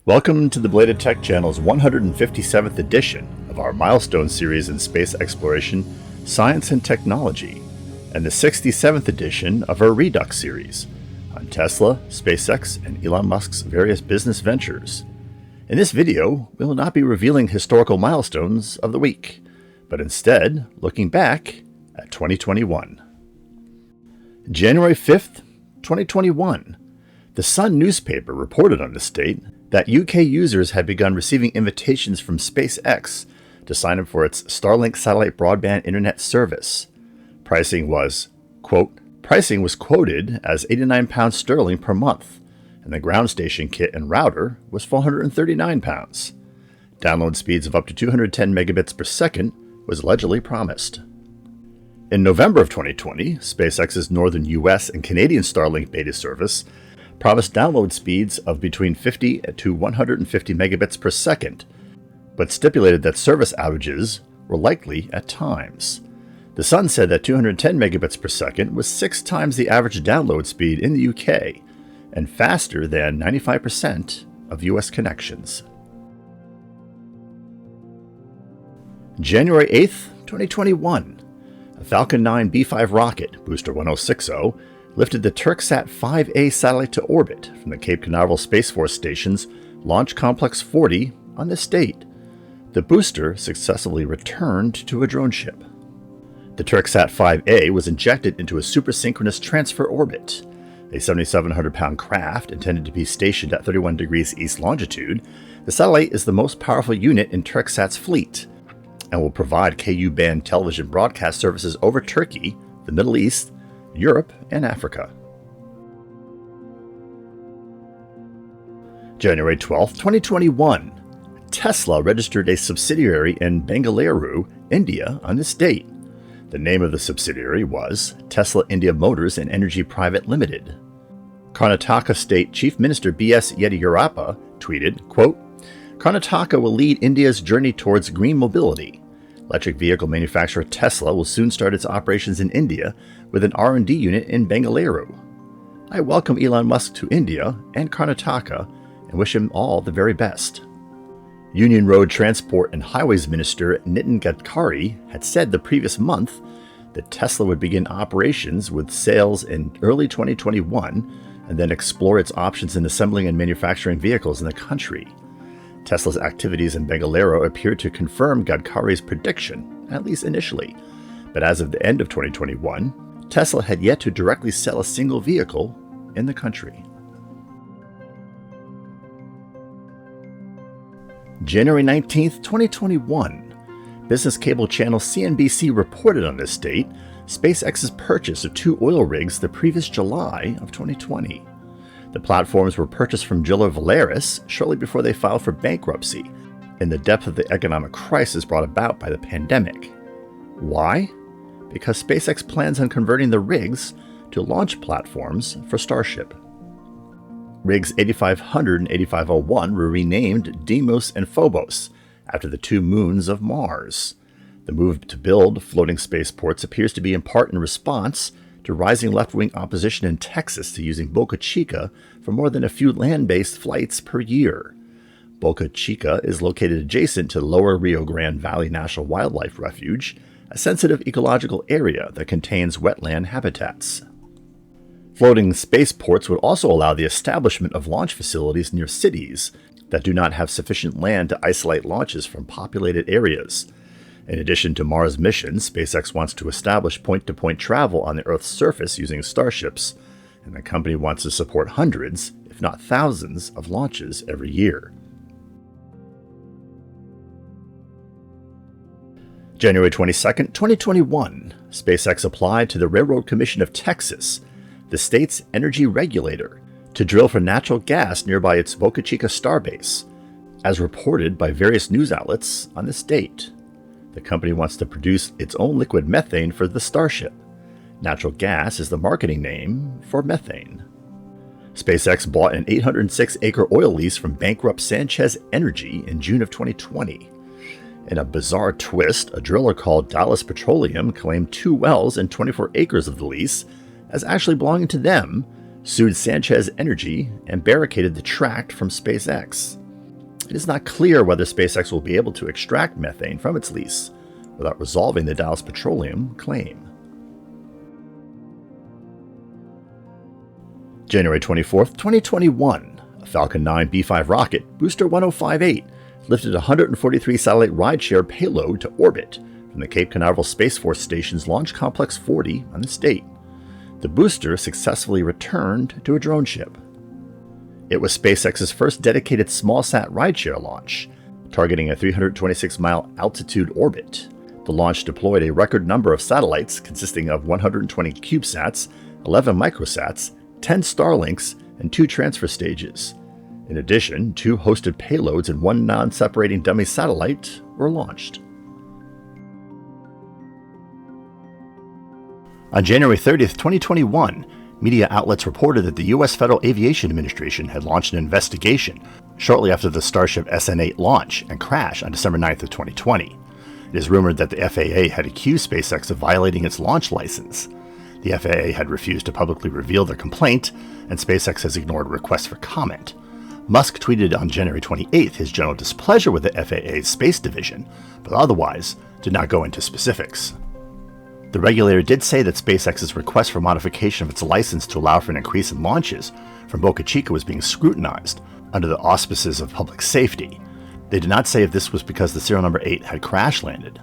Welcome to the Bladed Tech Channel's 157th edition of our Milestones series in space exploration, science, and technology, and the 67th edition of our Redux series on Tesla, SpaceX, and Elon Musk's various business ventures. In this video, we will not be revealing historical milestones of the week, but instead looking back at 2021. January 5th, 2021. The Sun newspaper reported on this date that UK users had begun receiving invitations from SpaceX to sign up for its Starlink satellite broadband internet service. Pricing was quoted as £89 sterling per month, and the ground station kit and router was £439. Download speeds of up to 210 megabits per second was allegedly promised. In November of 2020, SpaceX's northern US and Canadian Starlink beta service promised download speeds of between 50 to 150 megabits per second, but stipulated that service outages were likely at times. The Sun said that 210 megabits per second was 6 times the average download speed in the UK and faster than 95% of US connections. January 8th, 2021. A Falcon 9 B-5 rocket, booster 1060, lifted the TurkSat 5A satellite to orbit from the Cape Canaveral Space Force Station's Launch Complex 40 on this date. The booster successfully returned to a drone ship. The TurkSat 5A was injected into a supersynchronous transfer orbit. A 7,700-pound craft intended to be stationed at 31 degrees east longitude, the satellite is the most powerful unit in TurkSat's fleet and will provide Ku-band television broadcast services over Turkey, the Middle East, Europe, and Africa. January 12, 2021. Tesla registered a subsidiary in Bengaluru, India on this date. The name of the subsidiary was Tesla India Motors and Energy Private Limited. Karnataka State Chief Minister B.S. Yediyurappa tweeted, quote, "Karnataka will lead India's journey towards green mobility. Electric vehicle manufacturer Tesla will soon start its operations in India with an R&D unit in Bengaluru. I welcome Elon Musk to India and Karnataka and wish him all the very best." Union Road Transport and Highways Minister Nitin Gadkari had said the previous month that Tesla would begin operations with sales in early 2021 and then explore its options in assembling and manufacturing vehicles in the country. Tesla's activities in Bengaluru appeared to confirm Gadkari's prediction, at least initially, but as of the end of 2021, Tesla had yet to directly sell a single vehicle in the country. January 19th, 2021. Business cable channel CNBC reported on this date SpaceX's purchase of 2 oil rigs the previous July of 2020. The platforms were purchased from Gila Valaris shortly before they filed for bankruptcy in the depth of the economic crisis brought about by the pandemic. Why? Because SpaceX plans on converting the rigs to launch platforms for Starship. Rigs 8500 and 8501 were renamed Deimos and Phobos after the 2 moons of Mars. The move to build floating spaceports appears to be in part in response to rising left-wing opposition in Texas to using Boca Chica for more than a few land-based flights per year. Boca Chica is located adjacent to Lower Rio Grande Valley National Wildlife Refuge, a sensitive ecological area that contains wetland habitats. Floating spaceports would also allow the establishment of launch facilities near cities that do not have sufficient land to isolate launches from populated areas. In addition to Mars missions, SpaceX wants to establish point-to-point travel on the Earth's surface using starships, and the company wants to support hundreds, if not thousands, of launches every year. January 22nd, 2021. SpaceX applied to the Railroad Commission of Texas, the state's energy regulator, to drill for natural gas nearby its Boca Chica starbase, as reported by various news outlets on this date. The company wants to produce its own liquid methane for the Starship. Natural gas is the marketing name for methane. SpaceX bought an 806-acre oil lease from bankrupt Sanchez Energy in June of 2020. In a bizarre twist, a driller called Dallas Petroleum claimed 2 wells and 24 acres of the lease as actually belonging to them, sued Sanchez Energy, and barricaded the tract from SpaceX. it is not clear whether SpaceX will be able to extract methane from its lease without resolving the Dallas Petroleum claim. January 24, 2021, a Falcon 9 B-5 rocket, Booster 1058, lifted a 143 satellite rideshare payload to orbit from the Cape Canaveral Space Force Station's Launch Complex 40 on this date. The booster successfully returned to a drone ship. It was SpaceX's first dedicated small-sat rideshare launch, targeting a 326-mile altitude orbit. The launch deployed a record number of satellites consisting of 120 CubeSats, 11 microsats, 10 Starlinks, and 2 transfer stages. In addition, 2 hosted payloads and 1 non-separating dummy satellite were launched. On January 30, 2021, media outlets reported that the U.S. Federal Aviation Administration had launched an investigation shortly after the Starship SN8 launch and crash on December 9, 2020. It is rumored that the FAA had accused SpaceX of violating its launch license. The FAA had refused to publicly reveal their complaint, and SpaceX has ignored requests for comment. Musk tweeted on January 28th his general displeasure with the FAA's space division, but otherwise did not go into specifics. The regulator did say that SpaceX's request for modification of its license to allow for an increase in launches from Boca Chica was being scrutinized under the auspices of public safety. They did not say if this was because the serial number 8 had crash landed.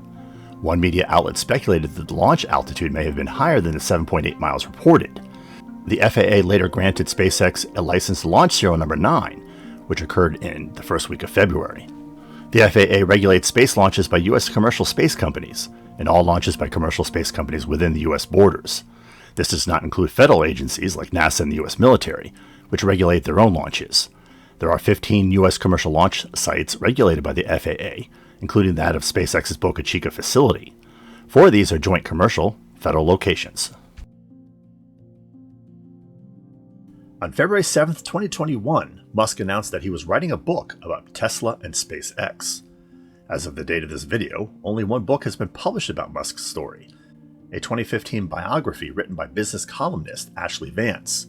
One media outlet speculated that the launch altitude may have been higher than the 7.8 miles reported. The FAA later granted SpaceX a license to launch serial number 9, which occurred in the first week of February. The FAA regulates space launches by U.S. commercial space companies and all launches by commercial space companies within the U.S. borders. This does not include federal agencies like NASA and the U.S. military, which regulate their own launches. There are 15 U.S. commercial launch sites regulated by the FAA, including that of SpaceX's Boca Chica facility. 4 of these are joint commercial, federal locations. On February 7, 2021, Musk announced that he was writing a book about Tesla and SpaceX. As of the date of this video, only one book has been published about Musk's story, a 2015 biography written by business columnist Ashley Vance.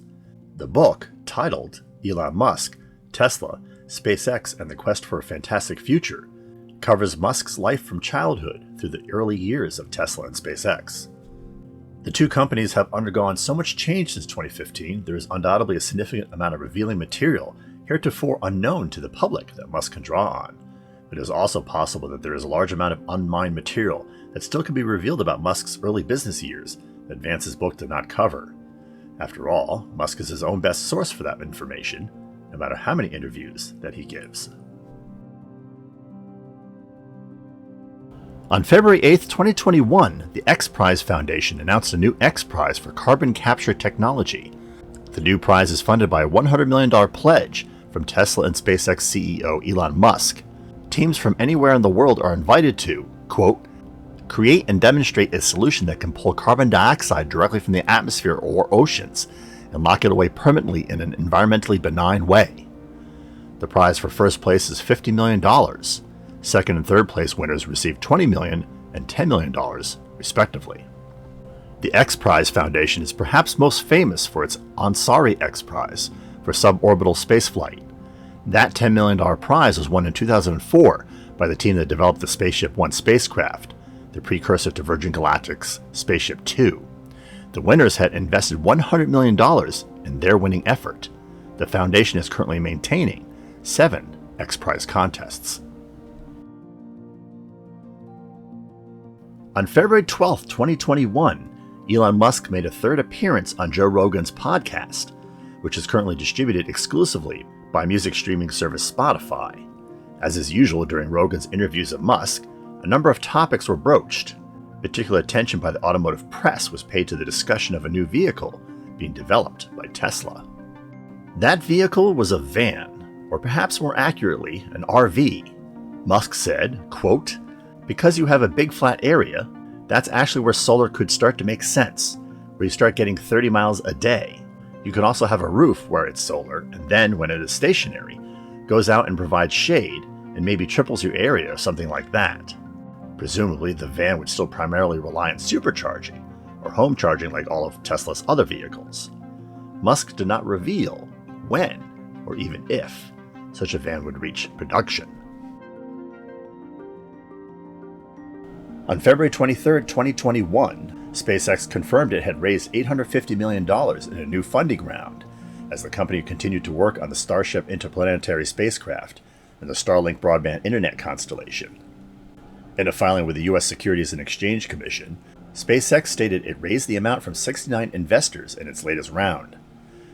The book, titled Elon Musk, Tesla, SpaceX, and the Quest for a Fantastic Future, covers Musk's life from childhood through the early years of Tesla and SpaceX. The two companies have undergone so much change since 2015, there is undoubtedly a significant amount of revealing material heretofore unknown to the public that Musk can draw on. But it is also possible that there is a large amount of unmined material that still can be revealed about Musk's early business years that Vance's book did not cover. After all, Musk is his own best source for that information, no matter how many interviews that he gives. On February 8, 2021, the X Prize Foundation announced a new X Prize for carbon capture technology. The new prize is funded by a $100 million pledge from Tesla and SpaceX CEO Elon Musk. Teams from anywhere in the world are invited to, quote, create and demonstrate a solution that can pull carbon dioxide directly from the atmosphere or oceans and lock it away permanently in an environmentally benign way. The prize for first place is $50 million. Second and third place winners receive $20 million and $10 million, respectively. The X Prize Foundation is perhaps most famous for its Ansari X Prize for suborbital spaceflight. That $10 million prize was won in 2004 by the team that developed the Spaceship One spacecraft, the precursor to Virgin Galactic's Spaceship Two. The winners had invested $100 million in their winning effort. The foundation is currently maintaining 7 X Prize contests. On February 12, 2021, Elon Musk made a third appearance on Joe Rogan's podcast, which is currently distributed exclusively by music streaming service Spotify. As is usual during Rogan's interviews of Musk, a number of topics were broached. Particular attention by the automotive press was paid to the discussion of a new vehicle being developed by Tesla. That vehicle was a van, or perhaps more accurately, an RV. Musk said, quote, because you have a big flat area, that's actually where solar could start to make sense, where you start getting 30 miles a day. You can also have a roof where it's solar, and then when it is stationary, goes out and provides shade and maybe triples your area or something like that. Presumably, the van would still primarily rely on supercharging or home charging like all of Tesla's other vehicles. Musk did not reveal when or even if such a van would reach production. On February 23, 2021, SpaceX confirmed it had raised $850 million in a new funding round, as the company continued to work on the Starship interplanetary spacecraft and the Starlink broadband internet constellation. In a filing with the U.S. Securities and Exchange Commission, SpaceX stated it raised the amount from 69 investors in its latest round.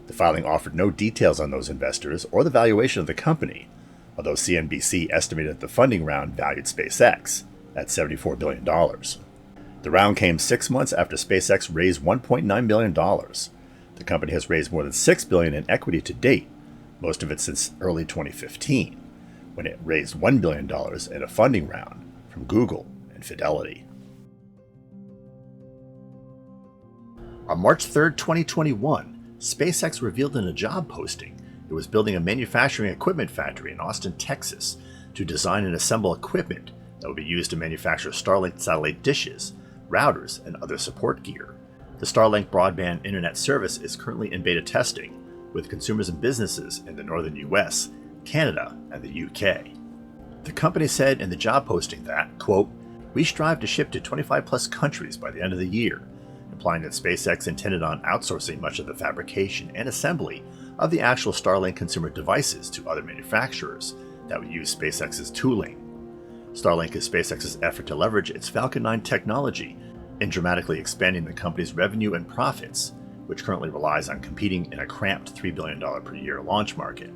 The filing offered no details on those investors or the valuation of the company, although CNBC estimated that the funding round valued SpaceX at $74 billion. The round came 6 months after SpaceX raised $1.9 billion. The company has raised more than $6 billion in equity to date, most of it since early 2015, when it raised $1 billion in a funding round from Google and Fidelity. On March 3, 2021, SpaceX revealed in a job posting it was building a manufacturing equipment factory in Austin, Texas, to design and assemble equipment that will be used to manufacture Starlink satellite dishes, routers, and other support gear. The Starlink broadband internet service is currently in beta testing with consumers and businesses in the northern US, Canada, and the UK. The company said in the job posting that, quote, "We strive to ship to 25 plus countries by the end of the year," implying that SpaceX intended on outsourcing much of the fabrication and assembly of the actual Starlink consumer devices to other manufacturers that would use SpaceX's tooling. Starlink is SpaceX's effort to leverage its Falcon 9 technology in dramatically expanding the company's revenue and profits, which currently relies on competing in a cramped $3 billion per year launch market.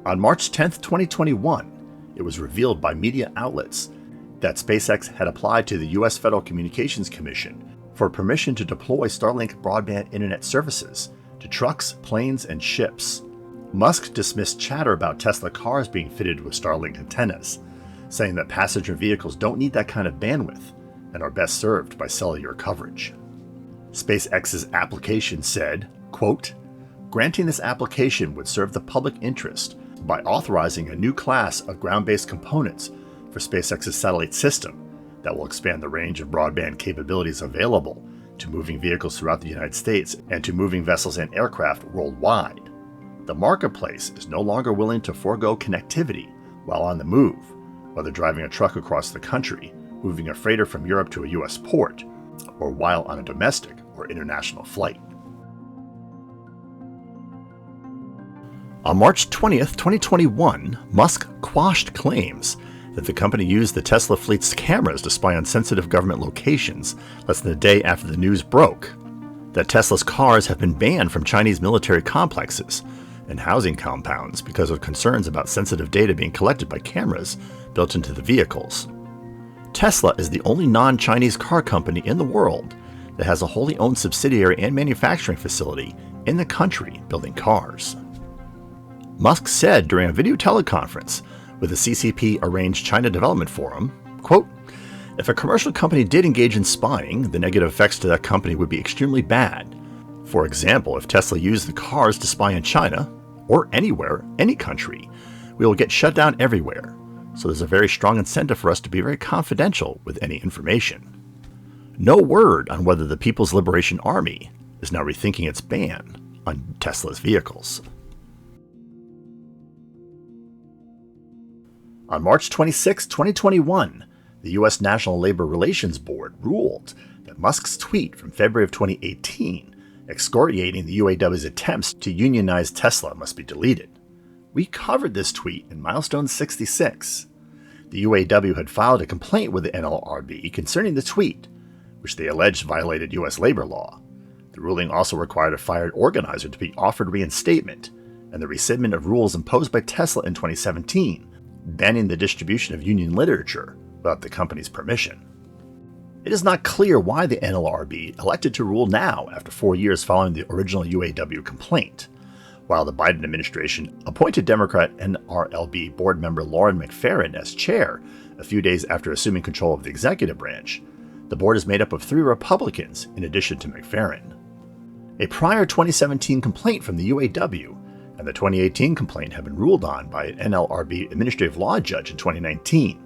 On March 10, 2021, it was revealed by media outlets that SpaceX had applied to the U.S. Federal Communications Commission for permission to deploy Starlink broadband internet services to trucks, planes, and ships. Musk dismissed chatter about Tesla cars being fitted with Starlink antennas, saying that passenger vehicles don't need that kind of bandwidth and are best served by cellular coverage. SpaceX's application said, quote, "Granting this application would serve the public interest by authorizing a new class of ground-based components for SpaceX's satellite system that will expand the range of broadband capabilities available to moving vehicles throughout the United States and to moving vessels and aircraft worldwide. The marketplace is no longer willing to forego connectivity while on the move, whether driving a truck across the country, moving a freighter from Europe to a U.S. port, or while on a domestic or international flight." On March 20th, 2021, Musk quashed claims that the company used the Tesla fleet's cameras to spy on sensitive government locations less than a day after the news broke. That Tesla's cars have been banned from Chinese military complexes and housing compounds because of concerns about sensitive data being collected by cameras built into the vehicles. Tesla is the only non-Chinese car company in the world that has a wholly owned subsidiary and manufacturing facility in the country building cars. Musk said during a video teleconference with the CCP-arranged China Development Forum, quote, "If a commercial company did engage in spying, the negative effects to that company would be extremely bad. For example, if Tesla used the cars to spy in China, or anywhere, any country, we will get shut down everywhere. So there's a very strong incentive for us to be very confidential with any information." No word on whether the People's Liberation Army is now rethinking its ban on Tesla's vehicles. On March 26, 2021, the U.S. National Labor Relations Board ruled that Musk's tweet from February of 2018 excoriating the UAW's attempts to unionize Tesla must be deleted. We covered this tweet in Milestones 66. The UAW had filed a complaint with the NLRB concerning the tweet, which they alleged violated U.S. labor law. The ruling also required a fired organizer to be offered reinstatement, and the rescindment of rules imposed by Tesla in 2017, banning the distribution of union literature without the company's permission. It is not clear why the NLRB elected to rule now after 4 years following the original UAW complaint. While the Biden administration appointed Democrat NRLB board member Lauren McFerrin as chair a few days after assuming control of the executive branch, the board is made up of 3 Republicans in addition to McFerrin. A prior 2017 complaint from the UAW and the 2018 complaint have been ruled on by an NLRB administrative law judge in 2019,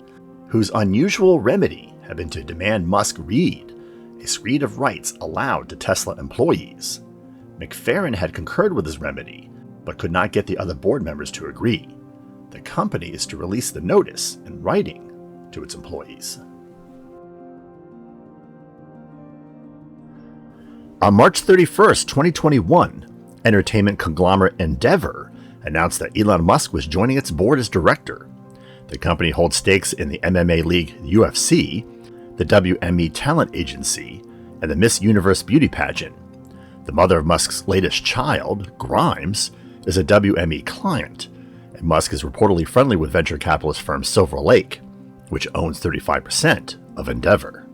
whose unusual remedy had been to demand Musk read a screed of rights allowed to Tesla employees. McFerrin had concurred with his remedy, but could not get the other board members to agree. The company is to release the notice in writing to its employees. On March 31st, 2021, entertainment conglomerate Endeavor announced that Elon Musk was joining its board as director. The company holds stakes in the MMA league UFC, the WME talent agency, and the Miss Universe beauty pageant. The mother of Musk's latest child, Grimes, is a WME client, and Musk is reportedly friendly with venture capitalist firm Silver Lake, which owns 35% of Endeavor.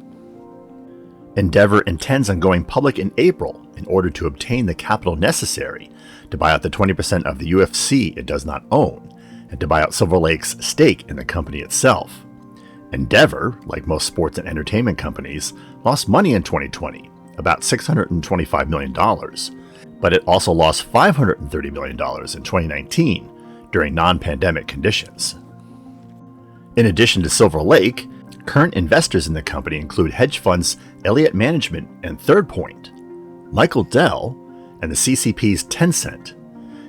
Endeavor intends on going public in April in order to obtain the capital necessary to buy out the 20% of the UFC it does not own, and to buy out Silver Lake's stake in the company itself. Endeavor, like most sports and entertainment companies, lost money in 2020, about $625 million, but it also lost $530 million in 2019 during non-pandemic conditions. In addition to Silver Lake, current investors in the company include hedge funds Elliott Management and Third Point, Michael Dell, and the CCP's Tencent.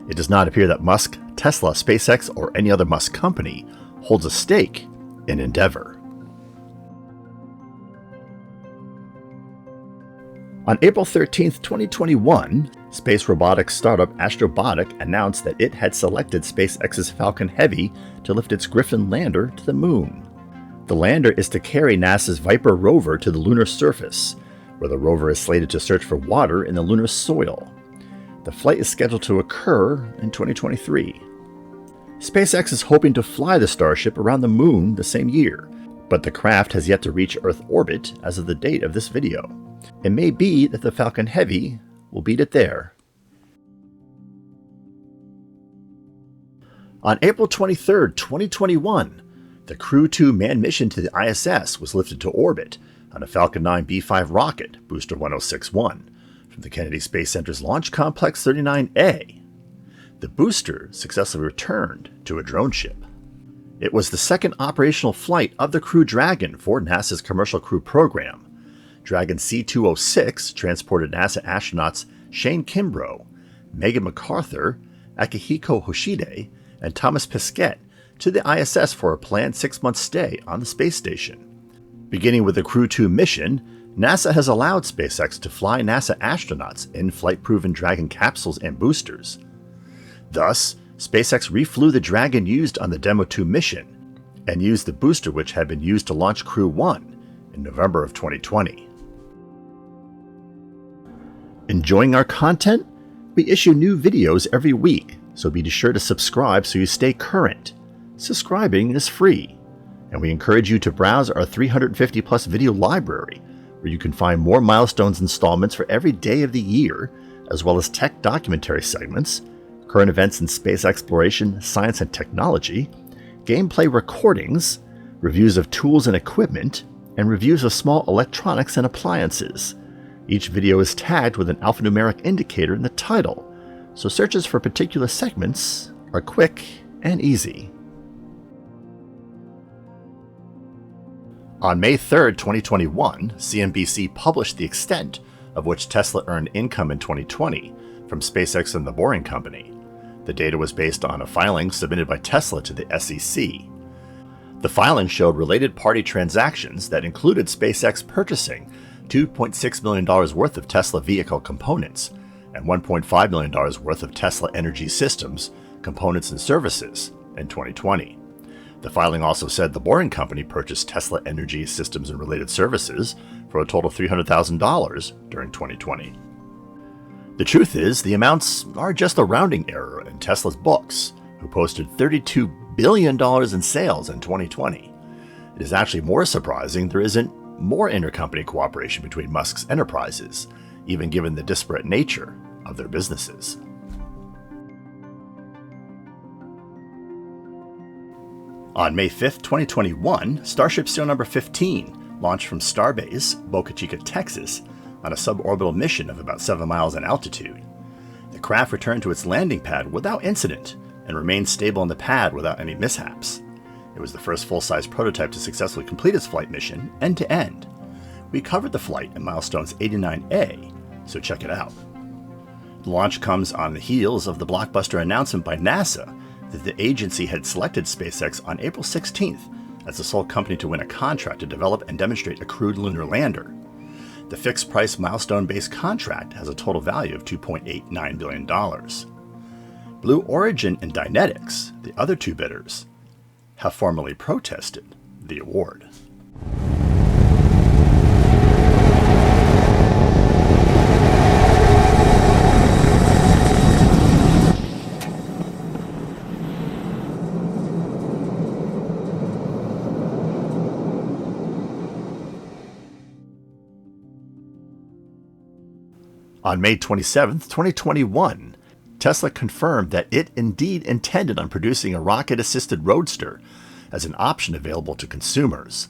It does not appear that Musk, Tesla, SpaceX, or any other Musk company holds a stake in Endeavor. On April 13, 2021, space robotics startup Astrobotic announced that it had selected SpaceX's Falcon Heavy to lift its Griffin lander to the moon. The lander is to carry NASA's Viper rover to the lunar surface, where the rover is slated to search for water in the lunar soil. The flight is scheduled to occur in 2023. SpaceX is hoping to fly the Starship around the moon the same year, but the craft has yet to reach Earth orbit as of the date of this video. It may be that the Falcon Heavy will beat it there. On April 23, 2021, the Crew 2 manned mission to the ISS was lifted to orbit on a Falcon 9 B5 rocket, Booster 1061, from the Kennedy Space Center's Launch Complex 39A. The booster successfully returned to a drone ship. It was the second operational flight of the Crew Dragon for NASA's Commercial Crew program. Dragon C-206 transported NASA astronauts Shane Kimbrough, Megan MacArthur, Akihiko Hoshide, and Thomas Pesquet to the ISS for a planned 6-month stay on the space station. Beginning with the Crew 2 mission, NASA has allowed SpaceX to fly NASA astronauts in flight-proven Dragon capsules and boosters. Thus, SpaceX reflew the Dragon used on the Demo 2 mission, and used the booster which had been used to launch Crew 1 in November of 2020. Enjoying our content? We issue new videos every week, so be sure to subscribe so you stay current. Subscribing is free, and we encourage you to browse our 350-plus video library, where you can find more Milestones installments for every day of the year, as well as tech documentary segments, current events in space exploration, science and technology, gameplay recordings, reviews of tools and equipment, and reviews of small electronics and appliances. Each video is tagged with an alphanumeric indicator in the title, so searches for particular segments are quick and easy. On May 3, 2021, CNBC published the extent of which Tesla earned income in 2020 from SpaceX and the Boring Company. The data was based on a filing submitted by Tesla to the SEC. The filing showed related party transactions that included SpaceX purchasing $2.6 million worth of Tesla vehicle components and $1.5 million worth of Tesla Energy Systems components and services in 2020. The filing also said the Boring Company purchased Tesla Energy Systems and related services for a total of $300,000 during 2020. The truth is, the amounts are just a rounding error in Tesla's books, who posted $32 billion in sales in 2020. It is actually more surprising there isn't more intercompany cooperation between Musk's enterprises, even given the disparate nature of their businesses. On May 5, 2021, Starship Serial Number 15 launched from Starbase, Boca Chica, Texas, on a suborbital mission of about 7 miles in altitude. The craft returned to its landing pad without incident and remained stable on the pad without any mishaps. It was the first full-size prototype to successfully complete its flight mission end-to-end. We covered the flight in Milestones 89A, so check it out. The launch comes on the heels of the blockbuster announcement by NASA that the agency had selected SpaceX on April 16th as the sole company to win a contract to develop and demonstrate a crewed lunar lander. The fixed-price milestone-based contract has a total value of $2.89 billion. Blue Origin and Dynetics, the other two bidders, have formally protested the award. On May 27, 2021, Tesla confirmed that it indeed intended on producing a rocket-assisted roadster as an option available to consumers.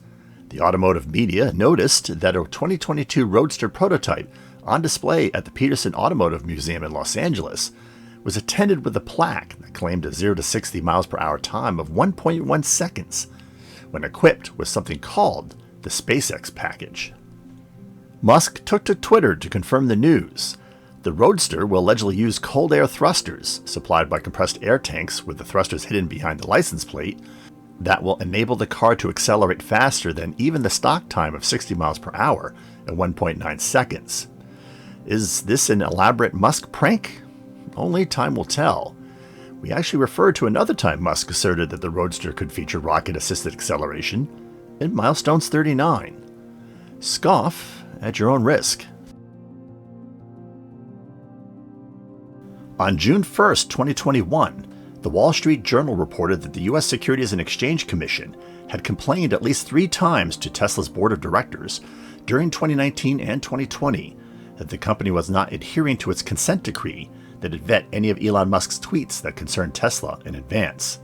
The automotive media noticed that a 2022 roadster prototype on display at the Peterson Automotive Museum in Los Angeles was attended with a plaque that claimed a 0 to 60 miles per hour time of 1.1 seconds when equipped with something called the SpaceX package. Musk took to Twitter to confirm the news. The Roadster will allegedly use cold air thrusters, supplied by compressed air tanks with the thrusters hidden behind the license plate, that will enable the car to accelerate faster than even the stock time of 60 miles per hour at 1.9 seconds. Is this an elaborate Musk prank? Only time will tell. We actually referred to another time Musk asserted that the Roadster could feature rocket-assisted acceleration in Milestones 39. Scoff at your own risk. On June 1, 2021, the Wall Street Journal reported that the U.S. Securities and Exchange Commission had complained at least 3 times to Tesla's board of directors during 2019 and 2020 that the company was not adhering to its consent decree that it vet any of Elon Musk's tweets that concerned Tesla in advance.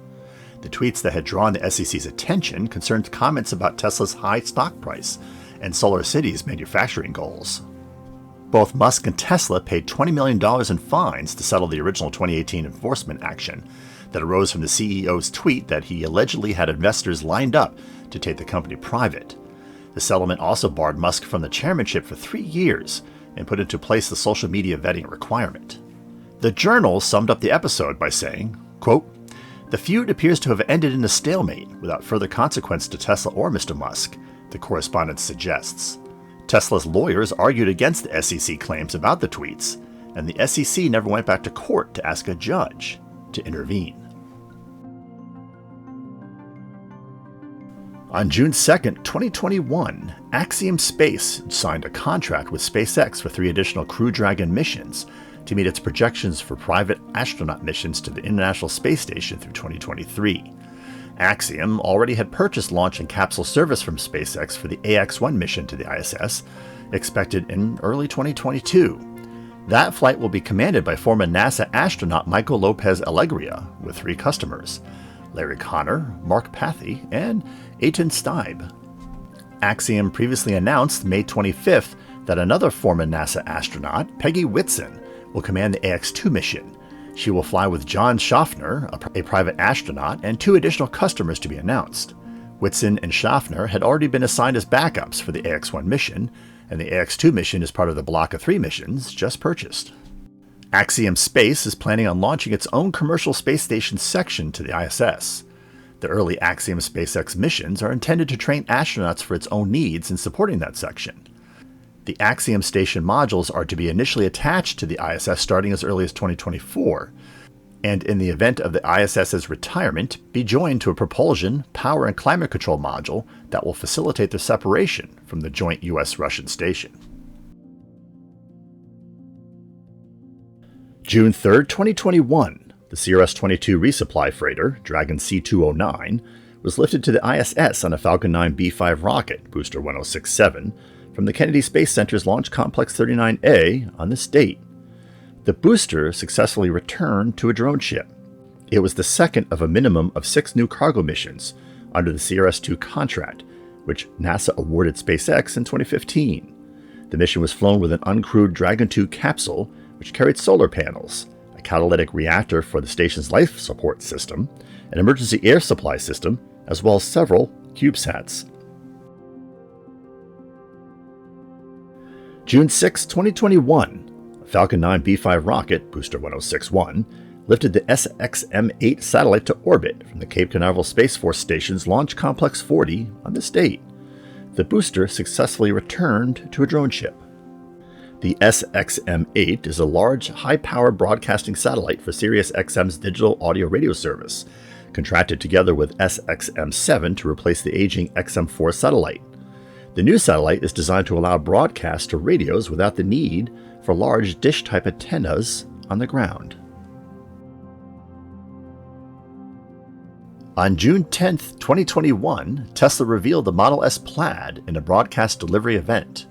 The tweets that had drawn the SEC's attention concerned comments about Tesla's high stock price and SolarCity's manufacturing goals. Both Musk and Tesla paid $20 million in fines to settle the original 2018 enforcement action that arose from the CEO's tweet that he allegedly had investors lined up to take the company private. The settlement also barred Musk from the chairmanship for 3 years and put into place the social media vetting requirement. The Journal summed up the episode by saying, quote, "The feud appears to have ended in a stalemate without further consequence to Tesla or Mr. Musk," the correspondence suggests. Tesla's lawyers argued against the SEC claims about the tweets, and the SEC never went back to court to ask a judge to intervene. On June 2, 2021, Axiom Space signed a contract with SpaceX for 3 additional Crew Dragon missions to meet its projections for private astronaut missions to the International Space Station through 2023. Axiom already had purchased launch and capsule service from SpaceX for the AX-1 mission to the ISS, expected in early 2022. That flight will be commanded by former NASA astronaut Michael Lopez Alegria, with 3 customers: Larry Connor, Mark Pathy, and Eitan Steib. Axiom previously announced May 25th that another former NASA astronaut, Peggy Whitson, will command the AX-2 mission. She will fly with John Schaffner, a private astronaut, and 2 additional customers to be announced. Whitson and Schaffner had already been assigned as backups for the AX-1 mission, and the AX-2 mission is part of the block of 3 missions just purchased. Axiom Space is planning on launching its own commercial space station section to the ISS. The early Axiom SpaceX missions are intended to train astronauts for its own needs in supporting that section. The Axiom Station modules are to be initially attached to the ISS starting as early as 2024, and in the event of the ISS's retirement, be joined to a propulsion, power, and climate control module that will facilitate their separation from the joint US-Russian station. June 3, 2021, the CRS-22 resupply freighter, Dragon C209, was lifted to the ISS on a Falcon 9 B-5 rocket, Booster 1067, from the Kennedy Space Center's Launch Complex 39A on this date. The booster successfully returned to a drone ship. It was the second of a minimum of 6 new cargo missions under the CRS-2 contract, which NASA awarded SpaceX in 2015. The mission was flown with an uncrewed Dragon 2 capsule, which carried solar panels, a catalytic reactor for the station's life support system, an emergency air supply system, as well as several CubeSats. June 6, 2021, A Falcon 9 B-5 rocket, Booster 1061, lifted the SXM-8 satellite to orbit from the Cape Canaveral Space Force Station's Launch Complex 40 on this date. The booster successfully returned to a drone ship. The SXM-8 is a large, high-power broadcasting satellite for SiriusXM's digital audio radio service, contracted together with SXM-7 to replace the aging XM-4 satellite. The new satellite is designed to allow broadcast to radios without the need for large dish-type antennas on the ground. On June 10, 2021, Tesla revealed the Model S Plaid in a broadcast delivery event.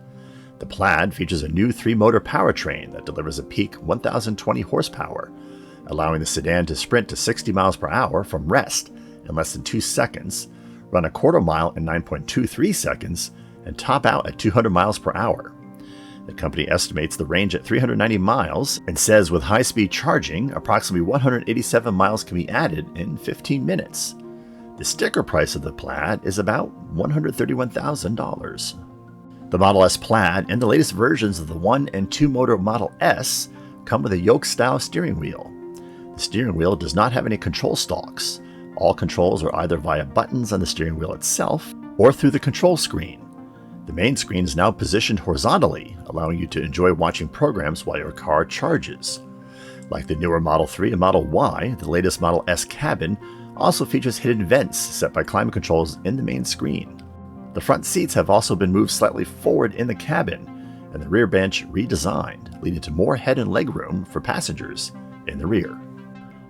The Plaid features a new 3-motor powertrain that delivers a peak 1,020 horsepower, allowing the sedan to sprint to 60 miles per hour from rest in less than 2 seconds, run a quarter mile in 9.23 seconds, and top out at 200 miles per hour. The company estimates the range at 390 miles and says with high-speed charging, approximately 187 miles can be added in 15 minutes. The sticker price of the Plaid is about $131,000. The Model S Plaid and the latest versions of the 1- and 2-motor Model S come with a yoke-style steering wheel. The steering wheel does not have any control stalks. All controls are either via buttons on the steering wheel itself or through the control screen. The main screen is now positioned horizontally, allowing you to enjoy watching programs while your car charges. Like the newer Model 3 and Model Y, the latest Model S cabin also features hidden vents set by climate controls in the main screen. The front seats have also been moved slightly forward in the cabin, and the rear bench redesigned, leading to more head and leg room for passengers in the rear.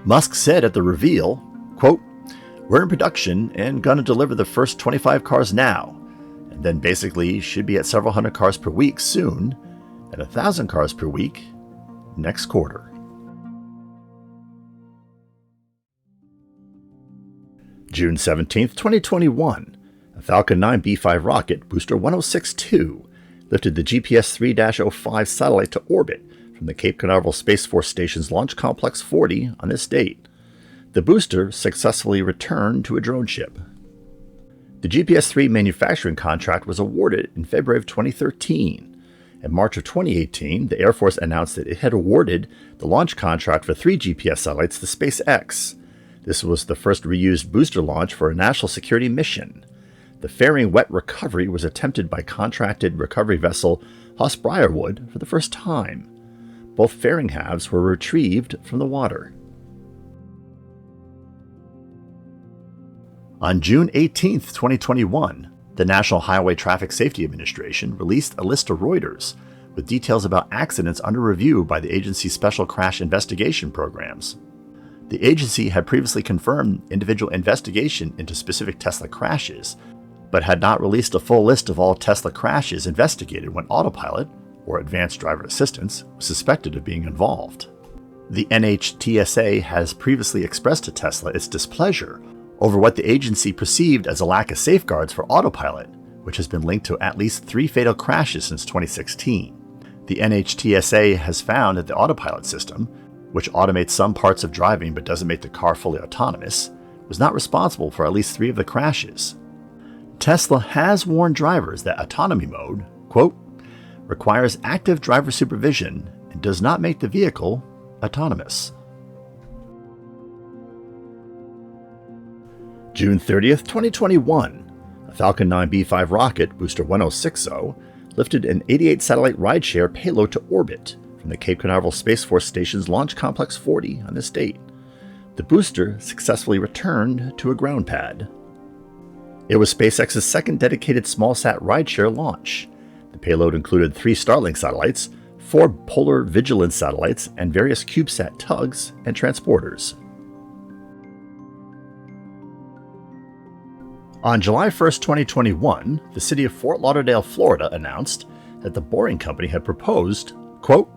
Musk said at the reveal, quote, "We're in production and gonna deliver the first 25 cars now, and then basically should be at several hundred cars per week soon, and 1,000 cars per week next quarter." June 17, 2021, a Falcon 9 B-5 rocket, Booster 1062, lifted the GPS 3-05 satellite to orbit from the Cape Canaveral Space Force Station's Launch Complex 40 on this date. The booster successfully returned to a drone ship. The GPS-3 manufacturing contract was awarded in February of 2013. In March of 2018, the Air Force announced that it had awarded the launch contract for 3 GPS satellites to SpaceX. This was the first reused booster launch for a national security mission. The fairing wet recovery was attempted by contracted recovery vessel Hoss Briarwood for the first time. Both fairing halves were retrieved from the water. On June 18, 2021, the National Highway Traffic Safety Administration released a list to Reuters with details about accidents under review by the agency's Special Crash Investigation programs. The agency had previously confirmed individual investigation into specific Tesla crashes, but had not released a full list of all Tesla crashes investigated when autopilot, or advanced driver assistance, was suspected of being involved. The NHTSA has previously expressed to Tesla its displeasure over what the agency perceived as a lack of safeguards for autopilot, which has been linked to at least 3 fatal crashes since 2016. The NHTSA has found that the autopilot system, which automates some parts of driving but doesn't make the car fully autonomous, was not responsible for at least 3 of the crashes. Tesla has warned drivers that autonomy mode, quote, requires active driver supervision and does not make the vehicle autonomous. June 30th, 2021, a Falcon 9 B-5 rocket, Booster 1060, lifted an 88 satellite rideshare payload to orbit from the Cape Canaveral Space Force Station's Launch Complex 40 on this date. The booster successfully returned to a ground pad. It was SpaceX's second dedicated smallsat rideshare launch. The payload included 3 Starlink satellites, 4 Polar Vigilance satellites, and various CubeSat tugs and transporters. On July 1st, 2021, the city of Fort Lauderdale, Florida announced that the Boring Company had proposed, quote,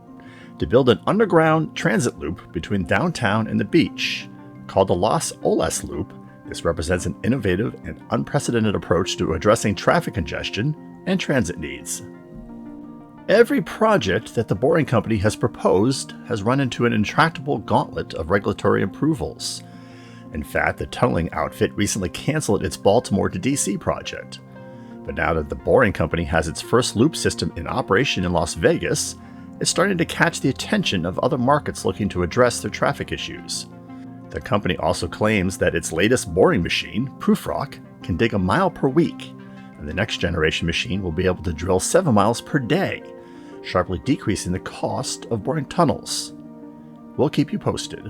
to build an underground transit loop between downtown and the beach. Called the Los Olas Loop, this represents an innovative and unprecedented approach to addressing traffic congestion and transit needs. Every project that the Boring Company has proposed has run into an intractable gauntlet of regulatory approvals. In fact, the tunneling outfit recently canceled its Baltimore to DC project. But now that the Boring Company has its first loop system in operation in Las Vegas, is starting to catch the attention of other markets looking to address their traffic issues. The company also claims that its latest boring machine, Proofrock, can dig a mile per week, and the next generation machine will be able to drill 7 miles per day, sharply decreasing the cost of boring tunnels. We'll keep you posted.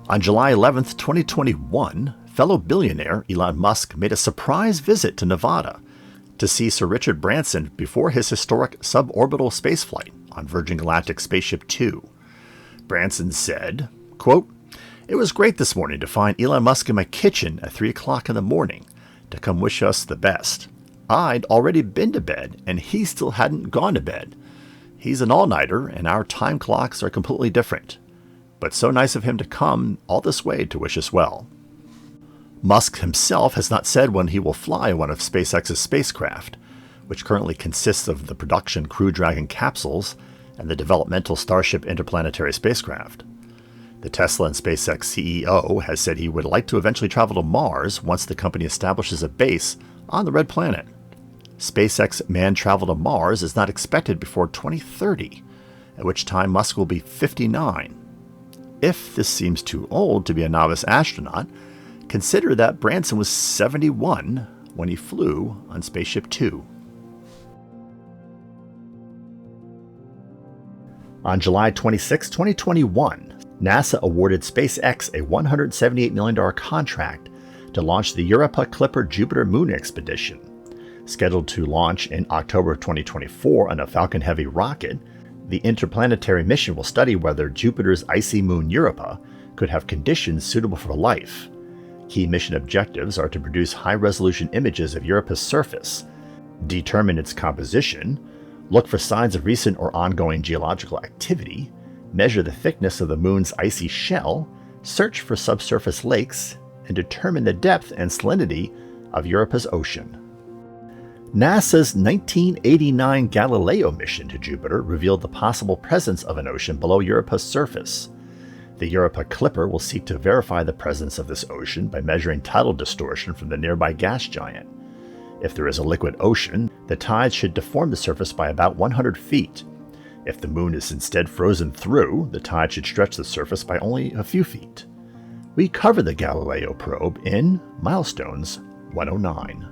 On July 11, 2021, fellow billionaire Elon Musk made a surprise visit to Nevada to see Sir Richard Branson before his historic suborbital spaceflight on Virgin Galactic Spaceship Two. Branson said, quote, "It was great this morning to find Elon Musk in my kitchen at 3 o'clock in the morning to come wish us the best. I'd already been to bed, and he still hadn't gone to bed. He's an all-nighter, and our time clocks are completely different. But so nice of him to come all this way to wish us well." Musk himself has not said when he will fly one of SpaceX's spacecraft, which currently consists of the production Crew Dragon capsules and the developmental Starship interplanetary spacecraft. The Tesla and SpaceX CEO has said he would like to eventually travel to Mars once the company establishes a base on the Red Planet. SpaceX manned travel to Mars is not expected before 2030, at which time Musk will be 59. If this seems too old to be a novice astronaut, consider that Branson was 71 when he flew on Spaceship Two. On July 26, 2021, NASA awarded SpaceX a $178 million contract to launch the Europa Clipper Jupiter Moon expedition. Scheduled to launch in October 2024 on a Falcon Heavy rocket, the interplanetary mission will study whether Jupiter's icy moon Europa could have conditions suitable for life. Key mission objectives are to produce high-resolution images of Europa's surface, determine its composition, look for signs of recent or ongoing geological activity, measure the thickness of the moon's icy shell, search for subsurface lakes, and determine the depth and salinity of Europa's ocean. NASA's 1989 Galileo mission to Jupiter revealed the possible presence of an ocean below Europa's surface. The Europa Clipper will seek to verify the presence of this ocean by measuring tidal distortion from the nearby gas giant. If there is a liquid ocean, the tides should deform the surface by about 100 feet. If the moon is instead frozen through, the tide should stretch the surface by only a few feet. We cover the Galileo probe in Milestones 109.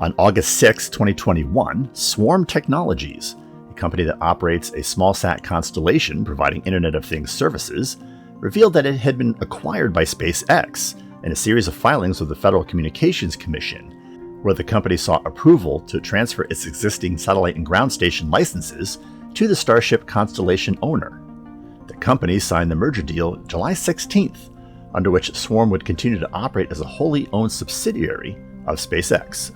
On August 6, 2021, Swarm Technologies, a company that operates a small-sat constellation providing Internet of Things services, revealed that it had been acquired by SpaceX in a series of filings with the Federal Communications Commission, where the company sought approval to transfer its existing satellite and ground station licenses to the Starship constellation owner. The company signed the merger deal July 16th, under which Swarm would continue to operate as a wholly owned subsidiary of SpaceX.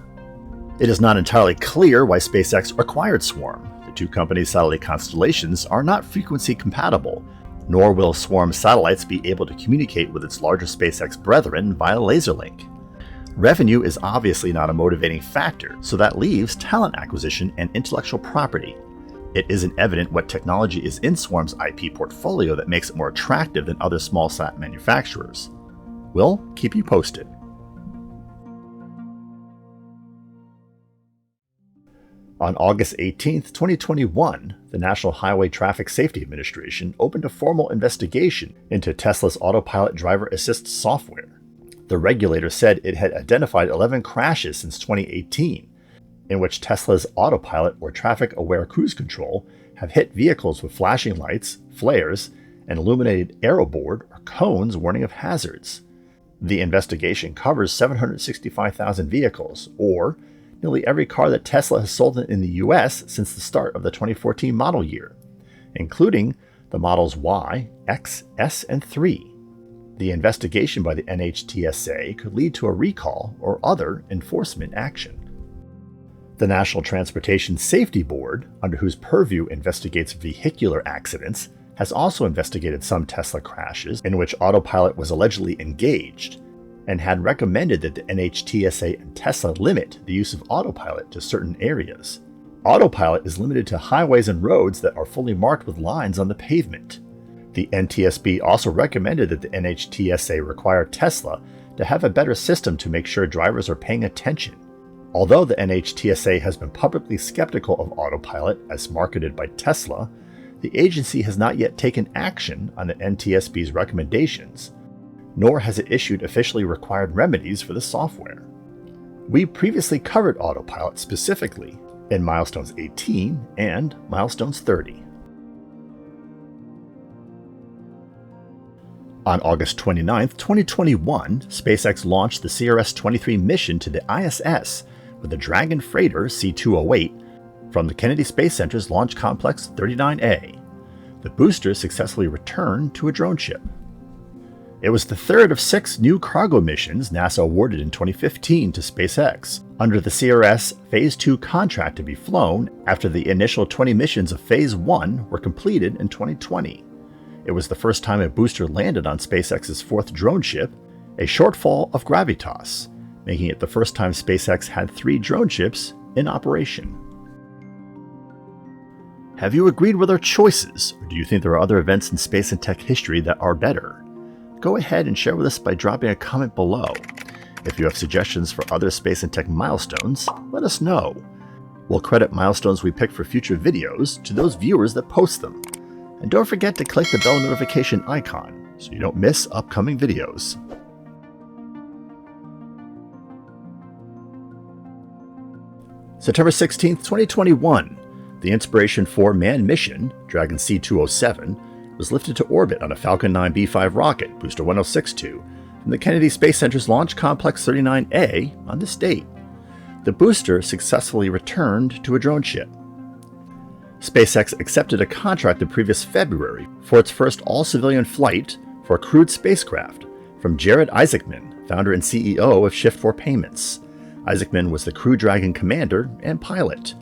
It is not entirely clear why SpaceX acquired Swarm. The two companies' satellite constellations are not frequency compatible, nor will Swarm satellites be able to communicate with its larger SpaceX brethren via laser link. Revenue is obviously not a motivating factor, so that leaves talent acquisition and intellectual property. It isn't evident what technology is in Swarm's IP portfolio that makes it more attractive than other small-sat manufacturers. We'll keep you posted. On August 18, 2021, the National Highway Traffic Safety Administration opened a formal investigation into Tesla's autopilot driver assist software. The regulator said it had identified 11 crashes since 2018, in which Tesla's autopilot or traffic-aware cruise control have hit vehicles with flashing lights, flares, and illuminated arrow board or cones warning of hazards. The investigation covers 765,000 vehicles, or nearly every car that Tesla has sold in the US since the start of the 2014 model year, including the models Y, X, S, and 3. The investigation by the NHTSA could lead to a recall or other enforcement action. The National Transportation Safety Board, under whose purview investigates vehicular accidents, has also investigated some Tesla crashes in which autopilot was allegedly engaged, and had recommended that the NHTSA and Tesla limit the use of autopilot to certain areas. Autopilot is limited to highways and roads that are fully marked with lines on the pavement. The NTSB also recommended that the NHTSA require Tesla to have a better system to make sure drivers are paying attention. Although the NHTSA has been publicly skeptical of autopilot as marketed by Tesla, the agency has not yet taken action on the NTSB's recommendations, nor has it issued officially required remedies for the software. We previously covered autopilot specifically in Milestones 18 and Milestones 30. On August 29, 2021, SpaceX launched the CRS-23 mission to the ISS with the Dragon freighter C-208 from the Kennedy Space Center's Launch Complex 39A. The booster successfully returned to a drone ship. It was the third of 6 new cargo missions NASA awarded in 2015 to SpaceX under the CRS Phase 2 contract to be flown after the initial 20 missions of Phase 1 were completed in 2020. It was the first time a booster landed on SpaceX's 4th drone ship, a shortfall of Gravitas, making it the first time SpaceX had 3 drone ships in operation. Have you agreed with our choices, or do you think there are other events in space and tech history that are better? Go ahead and share with us by dropping a comment below. If you have suggestions for other space and tech milestones, let us know. We'll credit milestones we pick for future videos to those viewers that post them. And don't forget to click the bell notification icon so you don't miss upcoming videos. September 16, 2021, the Inspiration 4 manned mission, Dragon C-207, was lifted to orbit on a Falcon 9 B-5 rocket, Booster 1062, from the Kennedy Space Center's Launch Complex 39A on this date. The booster successfully returned to a drone ship. SpaceX accepted a contract the previous February for its first all-civilian flight for a crewed spacecraft from Jared Isaacman, founder and CEO of Shift4 Payments. Isaacman was the Crew Dragon commander and pilot.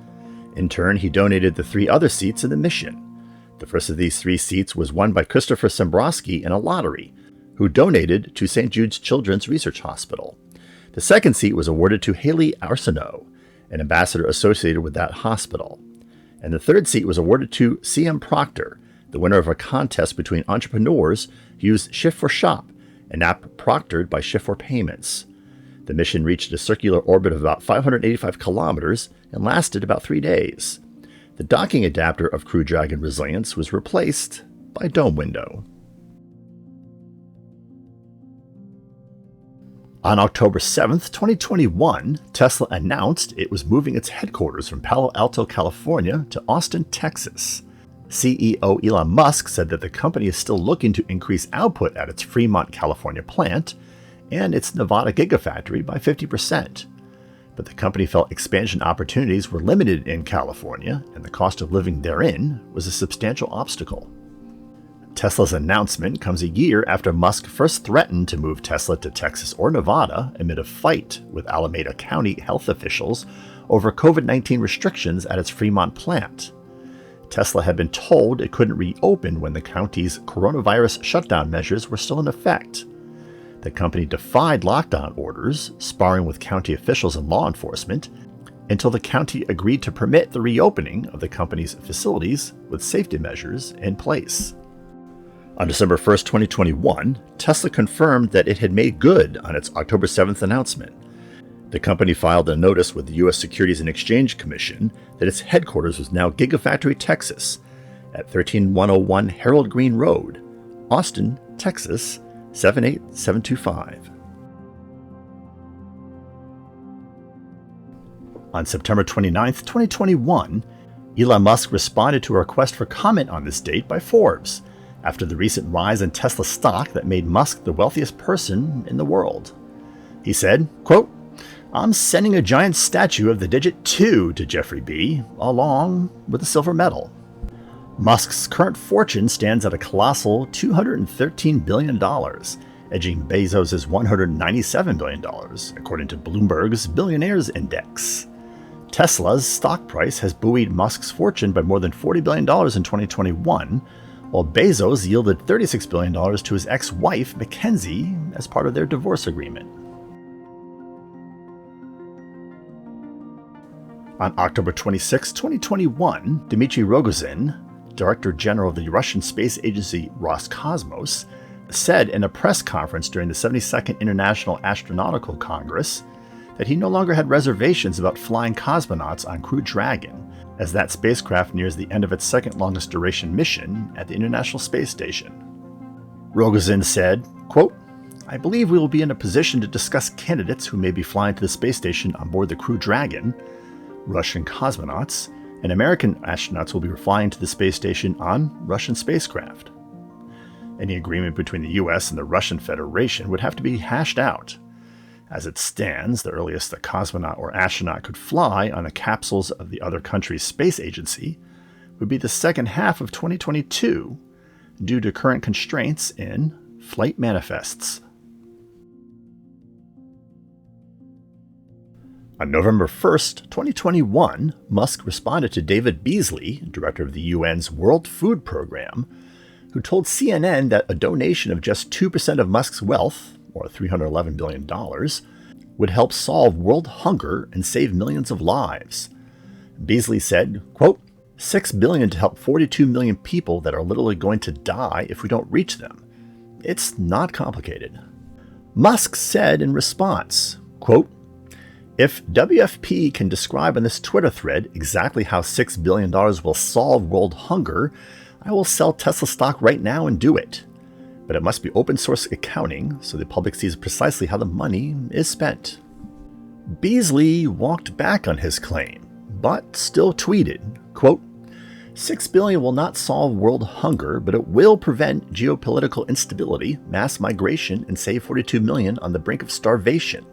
In turn, he donated the 3 other seats in the mission. The first of these 3 seats was won by Christopher Sembrowski in a lottery, who donated to St. Jude's Children's Research Hospital. The second seat was awarded to Haley Arsenault, an ambassador associated with that hospital. And the third seat was awarded to C.M. Proctor, the winner of a contest between entrepreneurs who used Shift4Shop, an app proctored by Shift4 Payments. The mission reached a circular orbit of about 585 kilometers and lasted about 3 days. The docking adapter of Crew Dragon Resilience was replaced by a dome window. On October 7, 2021, Tesla announced it was moving its headquarters from Palo Alto, California to Austin, Texas. CEO Elon Musk said that the company is still looking to increase output at its Fremont, California plant and its Nevada Gigafactory by 50%. But the company felt expansion opportunities were limited in California, and the cost of living therein was a substantial obstacle. Tesla's announcement comes a year after Musk first threatened to move Tesla to Texas or Nevada amid a fight with Alameda County health officials over COVID-19 restrictions at its Fremont plant. Tesla had been told it couldn't reopen when the county's coronavirus shutdown measures were still in effect. The company defied lockdown orders, sparring with county officials and law enforcement, until the county agreed to permit the reopening of the company's facilities with safety measures in place. On December 1, 2021, Tesla confirmed that it had made good on its October 7th announcement. The company filed a notice with the U.S. Securities and Exchange Commission that its headquarters was now Gigafactory, Texas, at 13101 Harold Green Road, Austin, Texas, 78725. On September 29, 2021, Elon Musk responded to a request for comment on this date by Forbes, after the recent rise in Tesla stock that made Musk the wealthiest person in the world. He said, quote, "I'm sending a giant statue of the digit 2 to Jeffrey B., along with a silver medal." Musk's current fortune stands at a colossal $213 billion, edging Bezos' $197 billion, according to Bloomberg's Billionaires Index. Tesla's stock price has buoyed Musk's fortune by more than $40 billion in 2021, while Bezos yielded $36 billion to his ex-wife, Mackenzie, as part of their divorce agreement. On October 26, 2021, Dmitry Rogozin, Director General of the Russian space agency Roscosmos, said in a press conference during the 72nd International Astronautical Congress that he no longer had reservations about flying cosmonauts on Crew Dragon, as that spacecraft nears the end of its second longest duration mission at the International Space Station. Rogozin said, quote, "I believe we will be in a position to discuss candidates who may be flying to the space station on board the Crew Dragon, Russian cosmonauts, and American astronauts will be flying to the space station on Russian spacecraft. Any agreement between the US and the Russian Federation would have to be hashed out. As it stands, the earliest a cosmonaut or astronaut could fly on the capsules of the other country's space agency would be the second half of 2022 due to current constraints in flight manifests." On November 1st, 2021, Musk responded to David Beasley, director of the UN's World Food Program, who told CNN that a donation of just 2% of Musk's wealth, or $311 billion, would help solve world hunger and save millions of lives. Beasley said, quote, "$6 billion to help 42 million people that are literally going to die if we don't reach them. It's not complicated." Musk said in response, quote, "If WFP can describe in this Twitter thread exactly how $6 billion will solve world hunger, I will sell Tesla stock right now and do it. But it must be open source accounting so the public sees precisely how the money is spent." Beasley walked back on his claim, but still tweeted, quote, "$6 billion will not solve world hunger, but it will prevent geopolitical instability, mass migration, and save 42 million on the brink of starvation.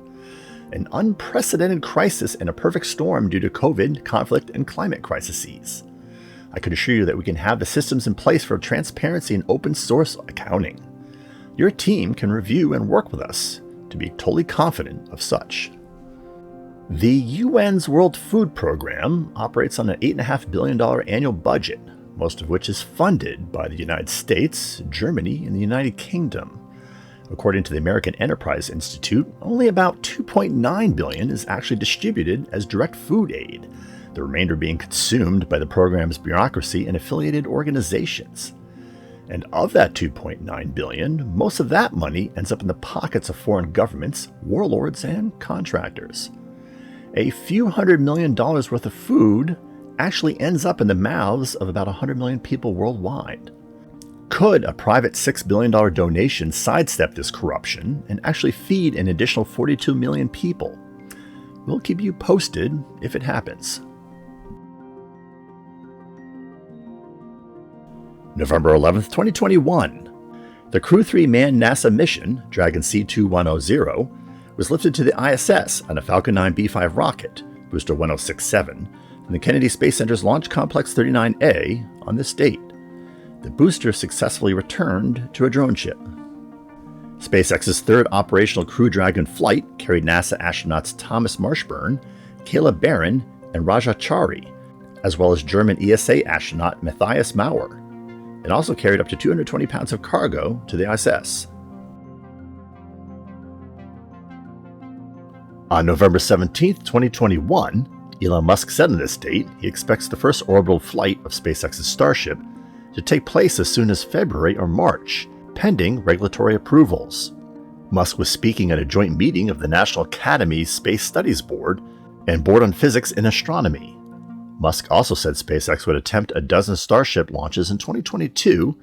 An unprecedented crisis and a perfect storm due to COVID, conflict, and climate crises. I can assure you that we can have the systems in place for transparency and open source accounting. Your team can review and work with us to be totally confident of such." The UN's World Food Program operates on an $8.5 billion annual budget, most of which is funded by the United States, Germany, and the United Kingdom. According to the American Enterprise Institute, only about $2.9 billion is actually distributed as direct food aid, the remainder being consumed by the program's bureaucracy and affiliated organizations. And of that $2.9 billion, most of that money ends up in the pockets of foreign governments, warlords, and contractors. A few $100 million worth of food actually ends up in the mouths of about 100 million people worldwide. Could a private $6 billion donation sidestep this corruption and actually feed an additional 42 million people? We'll keep you posted if it happens. November 11th, 2021. The Crew 3 manned NASA mission, Dragon C2100, was lifted to the ISS on a Falcon 9 B5 rocket, Booster 1067, from the Kennedy Space Center's Launch Complex 39A on this date. The booster successfully returned to a drone ship. SpaceX's third operational Crew Dragon flight carried NASA astronauts Thomas Marshburn, Caleb Barron, and Raja Chari, as well as German ESA astronaut Matthias Maurer. It also carried up to 220 pounds of cargo to the ISS. On November 17, 2021, Elon Musk said on this date he expects the first orbital flight of SpaceX's Starship to take place as soon as February or March, pending regulatory approvals. Musk was speaking at a joint meeting of the National Academy's Space Studies Board and Board on Physics and Astronomy. Musk also said SpaceX would attempt a dozen Starship launches in 2022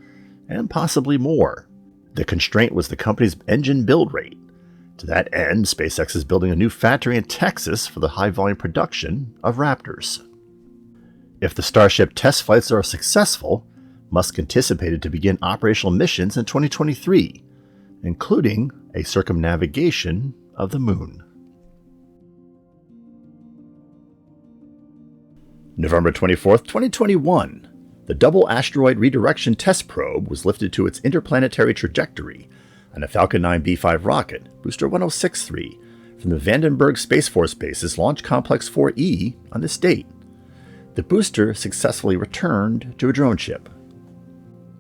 and possibly more. The constraint was the company's engine build rate. To that end, SpaceX is building a new factory in Texas for the high-volume production of Raptors. If the Starship test flights are successful, Musk anticipated to begin operational missions in 2023, including a circumnavigation of the Moon. November 24th, 2021. The Double Asteroid Redirection Test Probe was lifted to its interplanetary trajectory on a Falcon 9 B5 rocket, Booster 1063, from the Vandenberg Space Force Base's Launch Complex 4E on this date. The booster successfully returned to a drone ship.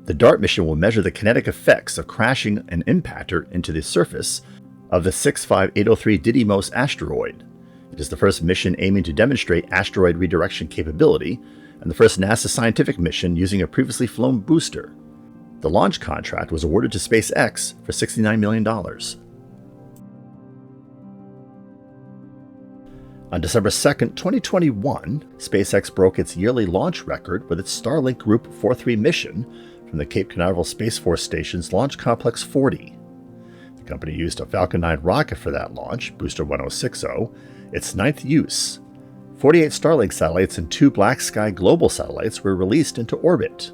The DART mission will measure the kinetic effects of crashing an impactor into the surface of the 65803 Didymos asteroid. It is the first mission aiming to demonstrate asteroid redirection capability and the first NASA scientific mission using a previously flown booster. The launch contract was awarded to SpaceX for $69 million. On December 2, 2021, SpaceX broke its yearly launch record with its Starlink Group 43 mission from the Cape Canaveral Space Force Station's Launch Complex 40. The company used a Falcon 9 rocket for that launch, Booster 1060, its ninth use. 48 Starlink satellites and 2 Black Sky Global satellites were released into orbit.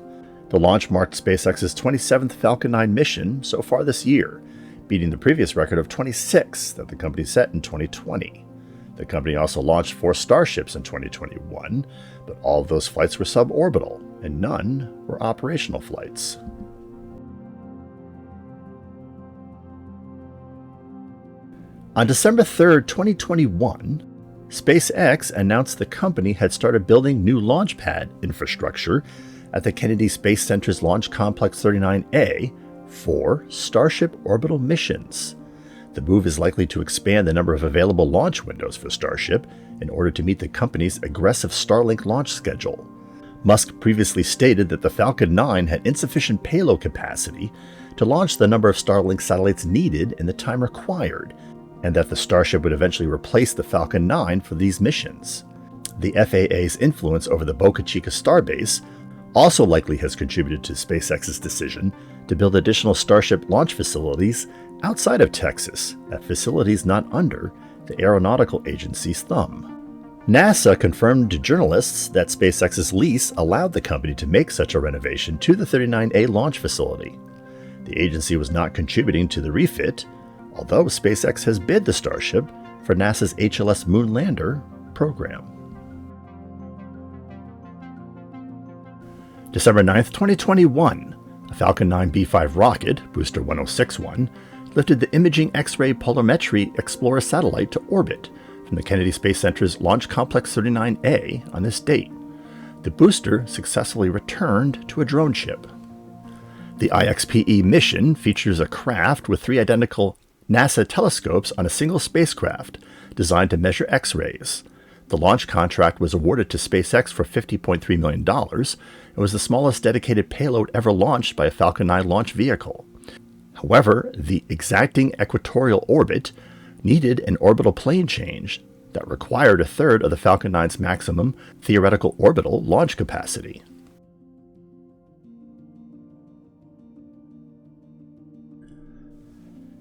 The launch marked SpaceX's 27th Falcon 9 mission so far this year, beating the previous record of 26 that the company set in 2020. The company also launched 4 Starships in 2021, but all of those flights were suborbital, and none were operational flights. On December 3, 2021, SpaceX announced the company had started building new launch pad infrastructure at the Kennedy Space Center's Launch Complex 39A for Starship orbital missions. The move is likely to expand the number of available launch windows for Starship in order to meet the company's aggressive Starlink launch schedule. Musk previously stated that the Falcon 9 had insufficient payload capacity to launch the number of Starlink satellites needed in the time required, and that the Starship would eventually replace the Falcon 9 for these missions. The FAA's influence over the Boca Chica starbase also likely has contributed to SpaceX's decision to build additional Starship launch facilities outside of Texas, at facilities not under the Aeronautical Agency's thumb. NASA confirmed to journalists that SpaceX's lease allowed the company to make such a renovation to the 39A launch facility. The agency was not contributing to the refit, although SpaceX has bid the Starship for NASA's HLS Moon Lander program. December 9, 2021, a Falcon 9 B5 rocket, Booster 1061, lifted the Imaging X-ray Polarimetry Explorer satellite to orbit from the Kennedy Space Center's Launch Complex 39A on this date. The booster successfully returned to a drone ship. The IXPE mission features a craft with 3 identical NASA telescopes on a single spacecraft designed to measure X-rays. The launch contract was awarded to SpaceX for $50.3 million and was the smallest dedicated payload ever launched by a Falcon 9 launch vehicle. However, the exacting equatorial orbit needed an orbital plane change that required a third of the Falcon 9's maximum theoretical orbital launch capacity.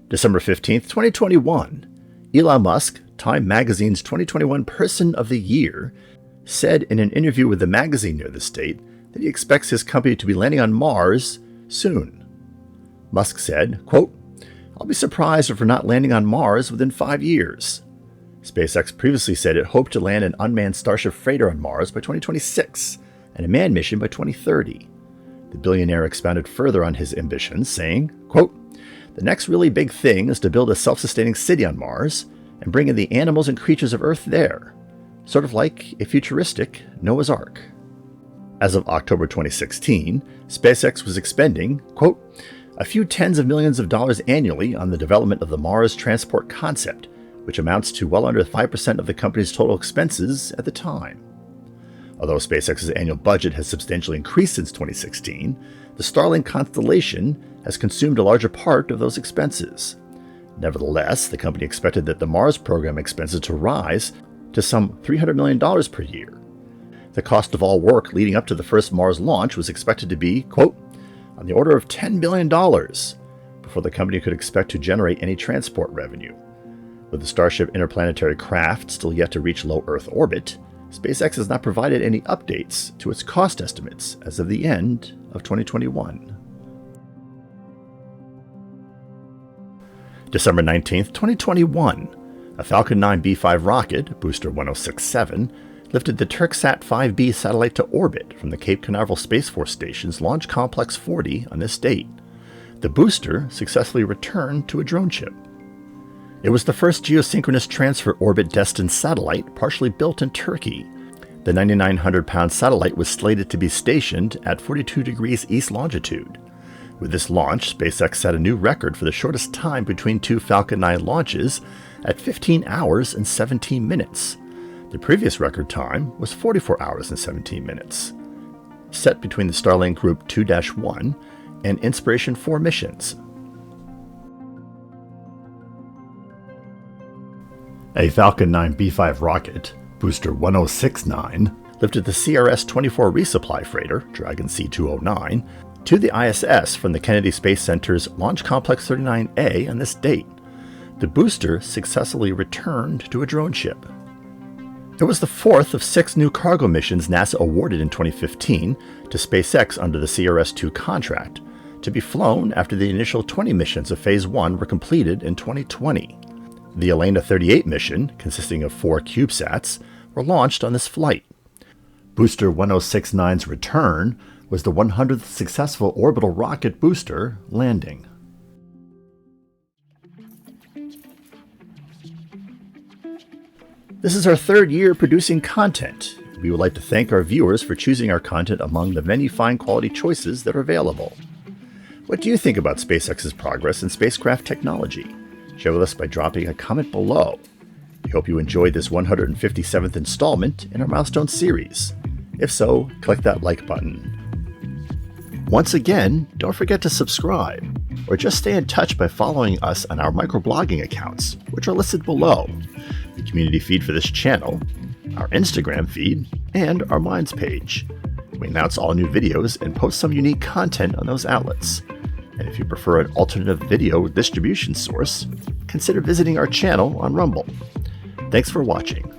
December 15, 2021, Elon Musk, Time Magazine's 2021 Person of the Year, said in an interview with the magazine near the state that he expects his company to be landing on Mars soon. Musk said, quote, "I'll be surprised if we're not landing on Mars within 5 years." SpaceX previously said it hoped to land an unmanned Starship freighter on Mars by 2026 and a manned mission by 2030. The billionaire expounded further on his ambitions, saying, quote, "The next really big thing is to build a self-sustaining city on Mars and bring in the animals and creatures of Earth there, sort of like a futuristic Noah's Ark." As of October 2016, SpaceX was expending, quote, "a few tens of millions of dollars annually on the development of the Mars transport concept, which amounts to well under 5% of the company's total expenses at the time." Although SpaceX's annual budget has substantially increased since 2016, the Starlink constellation has consumed a larger part of those expenses. Nevertheless, the company expected that the Mars program expenses to rise to some $300 million per year. The cost of all work leading up to the first Mars launch was expected to be, quote, "on the order of $10 billion before the company could expect to generate any transport revenue." With the Starship interplanetary craft still yet to reach low Earth orbit, SpaceX has not provided any updates to its cost estimates as of the end of 2021. December 19, 2021, a Falcon 9 B5 rocket, Booster 1067, lifted the Turksat 5B satellite to orbit from the Cape Canaveral Space Force Station's Launch Complex 40 on this date. The booster successfully returned to a drone ship. It was the first geosynchronous transfer orbit-destined satellite partially built in Turkey. The 9,900-pound satellite was slated to be stationed at 42 degrees east longitude. With this launch, SpaceX set a new record for the shortest time between 2 Falcon 9 launches at 15 hours and 17 minutes. The previous record time was 44 hours and 17 minutes. Set between the Starlink Group 2-1 and Inspiration 4 missions. A Falcon 9 B-5 rocket, Booster 1069, lifted the CRS-24 resupply freighter, Dragon C-209, to the ISS from the Kennedy Space Center's Launch Complex 39A on this date. The booster successfully returned to a drone ship. It was the fourth of 6 new cargo missions NASA awarded in 2015 to SpaceX under the CRS-2 contract, to be flown after the initial 20 missions of Phase 1 were completed in 2020. The Elena 38 mission, consisting of 4 CubeSats, were launched on this flight. Booster 1069's return was the 100th successful orbital rocket booster landing. This is our third year producing content. We would like to thank our viewers for choosing our content among the many fine quality choices that are available. What do you think about SpaceX's progress in spacecraft technology? Share with us by dropping a comment below. We hope you enjoyed this 157th installment in our Milestones series. If so, click that like button. Once again, don't forget to subscribe, or just stay in touch by following us on our microblogging accounts, which are listed below, the community feed for this channel, our Instagram feed, and our Minds page. We announce all new videos and post some unique content on those outlets. And if you prefer an alternative video distribution source, consider visiting our channel on Rumble. Thanks for watching.